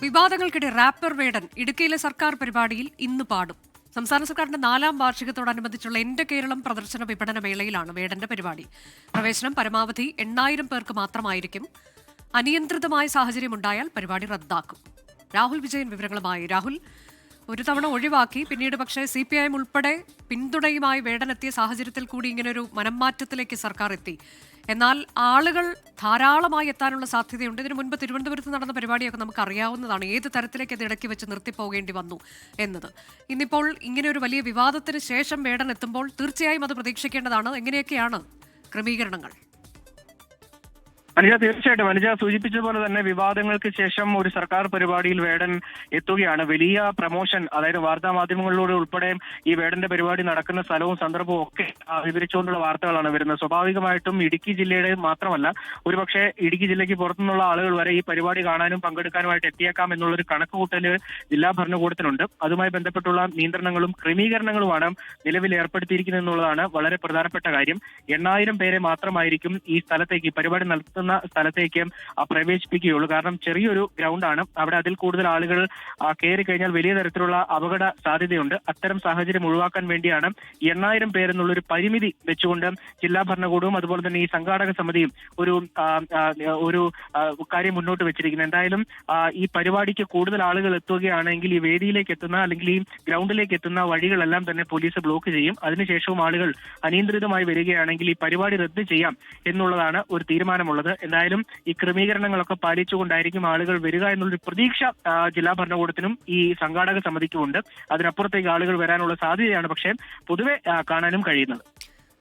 വിവാദങ്ങൾക്കിടെ wrapper വേടൻ ഇടുക്കിയിലെ സർക്കാർ പരിപാടിയിൽ ഇന്ന് പാടും. സംസ്ഥാന സർക്കാരിന്റെ 4ാം വാർഷികത്തോടനുബന്ധിച്ചുള്ള എന്റെ കേരളം പ്രദർശന വിപണന മേളയിലാണ് വേടന്റെ പരിപാടി. പ്രവേശനം പരമാവധി 8,000 പേർക്ക് മാത്രമായിരിക്കും. അനിയന്ത്രിതമായ സാഹചര്യമുണ്ടായാൽ പരിപാടി റദ്ദാക്കും. രാഹുൽ വിജയൻ വിവരങ്ങളുമായി. രാഹുൽ, ഒരു തവണ ഒഴിവാക്കി, പിന്നീട് പക്ഷേ CPIM ഉൾപ്പെടെ പിന്തുണയുമായി വേടനെത്തിയ സാഹചര്യത്തിൽ കൂടി ഇങ്ങനൊരു മനംമാറ്റത്തിലേക്ക് സർക്കാർ എത്തി. എന്നാൽ ആളുകൾ ധാരാളമായി എത്താനുള്ള സാധ്യതയുണ്ട്. ഇതിനു മുൻപ് തിരുവനന്തപുരത്ത് നടന്ന പരിപാടിയൊക്കെ നമുക്ക് അറിയാവുന്നതാണ്. ഏത് തരത്തിലേക്ക് അത് ഇടയ്ക്ക് വെച്ച് നിർത്തിപ്പോകേണ്ടി വന്നു എന്നത്. ഇന്നിപ്പോൾ ഇങ്ങനെ ഒരു വലിയ വിവാദത്തിന് ശേഷം വേടൻ എത്തുമ്പോൾ തീർച്ചയായും അത് പ്രതീക്ഷിക്കേണ്ടതാണ്. എങ്ങനെയൊക്കെയാണ് ക്രമീകരണങ്ങൾ? അനുജ, തീർച്ചയായിട്ടും അനുജ സൂചിപ്പിച്ചതുപോലെ തന്നെ വിവാദങ്ങൾക്ക് ശേഷം ഒരു സർക്കാർ പരിപാടിയിൽ വേടൻ എത്തുകയാണ്. വലിയ പ്രമോഷൻ, അതായത് വാർത്താ മാധ്യമങ്ങളിലൂടെ ഉൾപ്പെടെ ഈ വേടന്റെ പരിപാടി നടക്കുന്ന സ്ഥലവും സന്ദർഭവും ഒക്കെ വിവരിച്ചുകൊണ്ടുള്ള വാർത്തകളാണ് വരുന്നത്. സ്വാഭാവികമായിട്ടും ഇടുക്കി ജില്ലയുടെ മാത്രമല്ല, ഒരുപക്ഷെ ഇടുക്കി ജില്ലയ്ക്ക് പുറത്തുനിന്നുള്ള ആളുകൾ വരെ ഈ പരിപാടി കാണാനും പങ്കെടുക്കാനുമായിട്ട് എത്തിയേക്കാം എന്നുള്ളൊരു കണക്കുകൂട്ടല് ജില്ലാ ഭരണകൂടത്തിനുണ്ട്. അതുമായി ബന്ധപ്പെട്ടുള്ള നിയന്ത്രണങ്ങളും ക്രമീകരണങ്ങളുമാണ് നിലവിൽ ഏർപ്പെടുത്തിയിരിക്കുന്നത് എന്നുള്ളതാണ് വളരെ പ്രധാനപ്പെട്ട കാര്യം. 8,000 പേരെ മാത്രമായിരിക്കും ഈ സ്ഥലത്തേക്ക്, ഈ പരിപാടി നടത്തുന്ന സ്ഥലത്തേക്ക് പ്രവേശിപ്പിക്കുകയുള്ളൂ. കാരണം ചെറിയൊരു ഗ്രൗണ്ടാണ് അവിടെ. അതിൽ കൂടുതൽ ആളുകൾ കയറി കഴിഞ്ഞാൽ വലിയ തരത്തിലുള്ള അപകട സാധ്യതയുണ്ട്. അത്തരം സാഹചര്യം ഒഴിവാക്കാൻ വേണ്ടിയാണ് 8,000 പേരെന്നുള്ളൊരു പരിമിതി വെച്ചുകൊണ്ട് ജില്ലാ ഭരണകൂടവും അതുപോലെ തന്നെ ഈ സംഘാടക സമിതിയും ഒരു കാര്യം മുന്നോട്ട് വെച്ചിരിക്കുന്നത്. എന്തായാലും ഈ പരിപാടിക്ക് കൂടുതൽ ആളുകൾ എത്തുകയാണെങ്കിൽ ഈ വേദിയിലേക്ക് എത്തുന്ന അല്ലെങ്കിൽ ഈ ഗ്രൗണ്ടിലേക്ക് എത്തുന്ന വഴികളെല്ലാം തന്നെ പോലീസ് ബ്ലോക്ക് ചെയ്യും. അതിനുശേഷവും ആളുകൾ അനിയന്ത്രിതമായി വരികയാണെങ്കിൽ ഈ പരിപാടി റദ്ദ് ചെയ്യാം എന്നുള്ളതാണ് ഒരു തീരുമാനമുള്ളത്. എന്തായാലും ഈ ക്രമീകരണങ്ങളൊക്കെ പാലിച്ചുകൊണ്ടായിരിക്കും ആളുകൾ വരിക എന്നുള്ളൊരു പ്രതീക്ഷ ജില്ലാ ഭരണകൂടത്തിനും ഈ സംഘാടക സമിതിക്കുമുണ്ട്. അതിനപ്പുറത്തേക്ക് ആളുകൾ വരാനുള്ള സാധ്യതയാണ് പക്ഷേ പൊതുവെ കാണാനും കഴിയുന്നത്.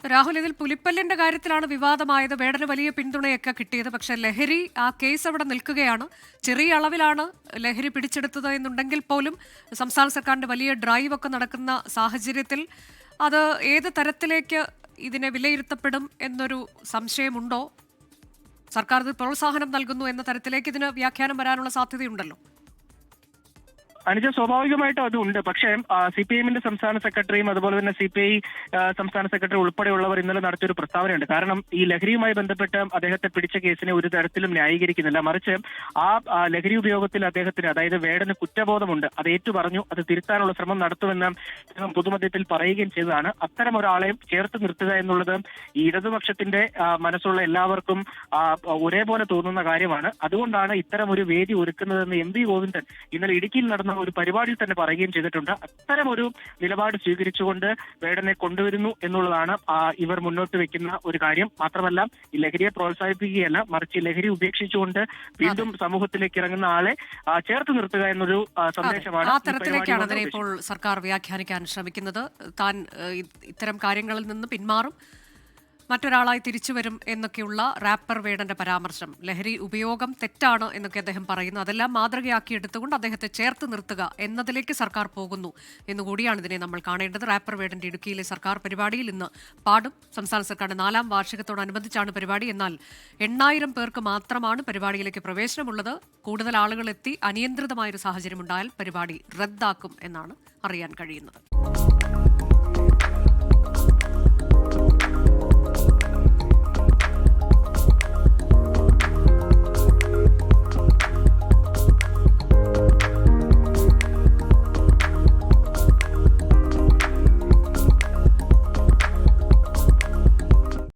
രാഹുൽ, ഇതിൽ പുലിപ്പല്ലിന്റെ കാര്യത്തിലാണ് വിവാദമായത്. വേടന് വലിയ പിന്തുണയൊക്കെ കിട്ടിയത്. പക്ഷേ ലഹരി, ആ കേസ് അവിടെ നിൽക്കുകയാണ്. ചെറിയ അളവിലാണ് ലഹരി പിടിച്ചെടുത്തത് എന്നുണ്ടെങ്കിൽ പോലും സംസ്ഥാന സർക്കാരിന്റെ വലിയ ഡ്രൈവ് ഒക്കെ നടക്കുന്ന സാഹചര്യത്തിൽ അത് ഏത് തരത്തിലേക്ക് ഇതിനെ വിലയിരുത്തപ്പെടും എന്നൊരു സംശയമുണ്ടോ? സർക്കാർ ഇത് പ്രോത്സാഹനം നൽകുന്നു എന്ന തരത്തിലേക്ക് ഇതിന് വ്യാഖ്യാനം വരാനുള്ള സാധ്യതയുണ്ടല്ലോ. അനുജ, സ്വാഭാവികമായിട്ടും അതുണ്ട്. പക്ഷേ CPIMന്റെ സംസ്ഥാന സെക്രട്ടറിയും അതുപോലെ തന്നെ CPI സംസ്ഥാന സെക്രട്ടറി ഉൾപ്പെടെയുള്ളവർ ഇന്നലെ നടത്തിയൊരു പ്രസ്താവനയുണ്ട്. കാരണം ഈ ലഹരിയുമായി ബന്ധപ്പെട്ട് അദ്ദേഹത്തെ പിടിച്ച കേസിനെ ഒരു തരത്തിലും ന്യായീകരിക്കുന്നില്ല. മറിച്ച് ആ ലഹരി ഉപയോഗത്തിൽ അദ്ദേഹത്തിന്, അതായത് വേടന് കുറ്റബോധമുണ്ട്. അത് ഏറ്റുപറഞ്ഞു. അത് തിരുത്താനുള്ള ശ്രമം നടത്തുമെന്ന് അദ്ദേഹം പൊതുമധ്യത്തിൽ പറയുകയും ചെയ്തതാണ്. അത്തരം ഒരാളെ ചേർത്ത് നിർത്തുക എന്നുള്ളത് ഈ ഇടതുപക്ഷത്തിന്റെ മനസ്സുള്ള എല്ലാവർക്കും ഒരേപോലെ തോന്നുന്ന കാര്യമാണ്. അതുകൊണ്ടാണ് ഇത്തരം ഒരു വേദി ഒരുക്കുന്നതെന്ന് MP ഗോവിന്ദൻ ഇന്നലെ ഇടുക്കിയിൽ നടന്ന ഒരു പരിപാടിയിൽ തന്നെ പറയുകയും ചെയ്തിട്ടുണ്ട്. അത്തരം ഒരു നിലപാട് സ്വീകരിച്ചുകൊണ്ട് വേടനെ കൊണ്ടുവരുന്നു എന്നുള്ളതാണ് ഇവർ മുന്നോട്ട് വെക്കുന്ന ഒരു കാര്യം. മാത്രമല്ല, ഈ ലഹരിയെ പ്രോത്സാഹിപ്പിക്കുകയല്ല, മറിച്ച് ലഹരി ഉപേക്ഷിച്ചുകൊണ്ട് വീണ്ടും സമൂഹത്തിലേക്ക് ഇറങ്ങുന്ന ആളെ ചേർത്ത് നിർത്തുക എന്നൊരു സന്ദേശമാണ്. ആ തരത്തിലേക്കാണ് അതിനെ ഇപ്പോൾ സർക്കാർ വ്യാഖ്യാനിക്കാൻ ശ്രമിക്കുന്നത്. താൻ ഇത്തരം കാര്യങ്ങളിൽ നിന്ന് പിന്മാറും, മറ്റൊരാളായി തിരിച്ചു വരും എന്നൊക്കെയുള്ള റാപ്പർ വേടന്റെ പരാമർശം, ലഹരി ഉപയോഗം തെറ്റാണ് എന്നൊക്കെ അദ്ദേഹം പറയുന്നു. അതെല്ലാം മാതൃകയാക്കി എടുത്തുകൊണ്ട് അദ്ദേഹത്തെ ചേർത്ത് നിർത്തുക എന്നതിലേക്ക് സർക്കാർ പോകുന്നു എന്നുകൂടിയാണ് ഇതിനെ നമ്മൾ കാണേണ്ടത്. റാപ്പർ വേടന്റെ ഇടുക്കിയിലെ സർക്കാർ പരിപാടിയിൽ ഇന്ന് പാടും. സംസ്ഥാന സർക്കാരിന്റെ 4ാം വാർഷികത്തോടനുബന്ധിച്ചാണ് പരിപാടി. എന്നാൽ 8,000 പേർക്ക് മാത്രമാണ് പരിപാടിയിലേക്ക് പ്രവേശനമുള്ളത്. കൂടുതൽ ആളുകൾ എത്തി അനിയന്ത്രിതമായൊരു സാഹചര്യമുണ്ടായാൽ പരിപാടി റദ്ദാക്കും എന്നാണ് അറിയാൻ കഴിയുന്നത്.